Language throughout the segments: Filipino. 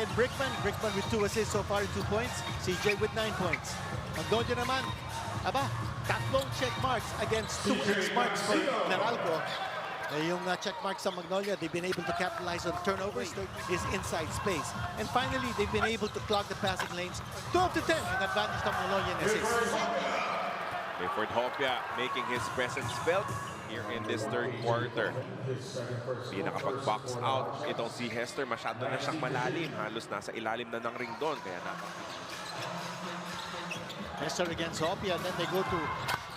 and Brickman. Brickman with 2 assists so far and 2 points. CJ with 9 points. Magnolia naman, tatlong check marks against 2 inch marks for Meralco. Yung check marks sa Magnolia, they've been able to capitalize on turnovers, his inside space. And finally, they've been able to clog the passing lanes. 12 to 10, an advantage ng Magnolia in assists. Clifford Hopia making his presence felt here in this third quarter. Hindi nakapag-box out itong si Hester. Masyado na siyang malalim. Halos nasa ilalim na ng ring doon. Kaya Hester against Hopia, and then they go to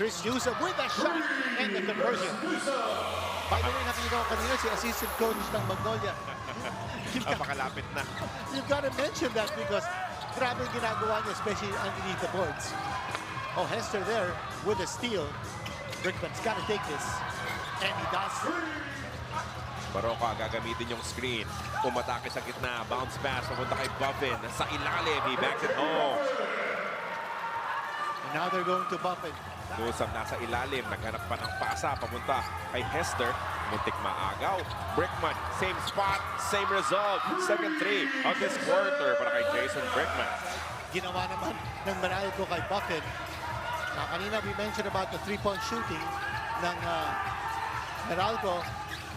Chris Yusuf with a shot and the conversion. By the way, nakikita ko kanina si assistant coach ng Magnolia. napakalapit na. You've got to mention that because grabe ginagawa niya, especially underneath the boards. Oh, Hester there with a steal. Brickman's got to take this. And he does. Baroka gagamitin yung screen. Umatake sa gitna. Bounce pass. Papunta kay Buffin. Sa ilalim. He backs it home. And now they're going to Buffin. Nusam nasa ilalim. Naghanap pa ng pasa. Papunta kay Hester. Muntik maagaw. Brickman. Same spot. Same result. Second 3 of this quarter para kay Jason Brickman. Ginawa naman ng Meralco kay Buffin. Kanina we mentioned about the 3-point shooting ng Meralco.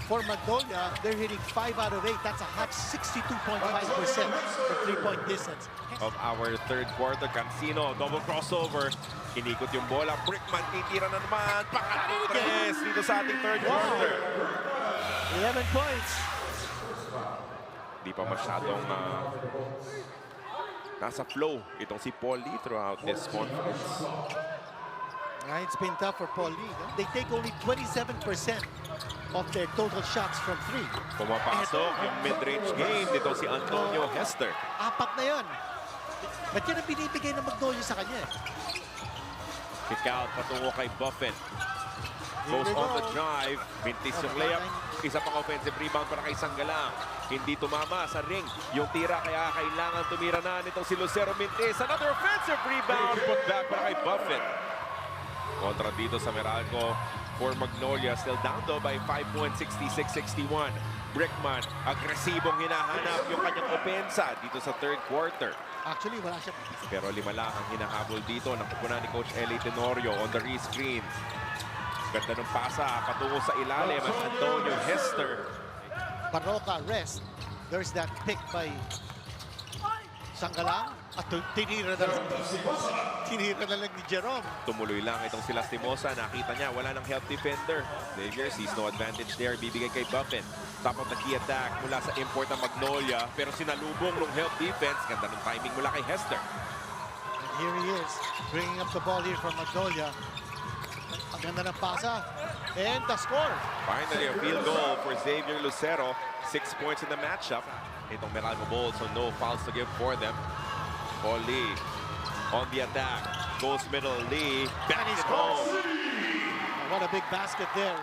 For Magnolia, they're hitting 5 out of 8. That's a hot 62.5% for 3-point distance. Of our third quarter, Cancino, double crossover. Inikot yung bola. Brickman, titira na naman. Pangatlong tres dito sa ating third quarter. 11 points. Di pa masyadong nasa flow itong si Paul Lee throughout this conference. It's been tough for Paul Lee. They take only 27% of their total shots from 3. Pumapasok yung mid-range game dito si Antonio Hester. 4 na yun. Ba't yan ang binibigay ng Magnolia sa kanya? Kick out patungo kay Buffin. Goes on the drive. Mintis yung layup. Isa pang offensive rebound para kay Sanggalang. Hindi tumama sa ring yung tira, kaya kailangan tumira na nitong si Lucero Mintis. Another offensive rebound. Put back para kay Buffin. Kontra dito sa Meralco for Magnolia. Still down though by 5 points, 66-61. Brickman, agresibong hinahanap yung kanyang opensa dito sa third quarter. Actually, wala siya. Pero 5 lang ang hinahabol dito. Nakukunan ni Coach Eli Tenorio on the re-screen. Ganda ng pasa patungo sa ilalim at Antonio Hester. Baroka rest. There's that pick by Sanggalang at tinira na lang ni Jerome. Tumuloy lang itong si Lastimosa. Nakita niya, wala nang help defender. Xavier sees no advantage there. Bibigay kay Buffin. Top of the key attack mula sa import ng Magnolia. Pero sinalubong ng help defense. Ganda ng timing mula kay Hester. And here he is, bringing up the ball here from Magnolia. Ang ganda ng pasa. And the score. Finally, a field goal for Xavier Lucero. 6 points in the matchup. Itong Meralco Bulls, so no fouls to give for them. Paul Lee on the attack. Goes middle, Lee. Back it home. What a big basket there.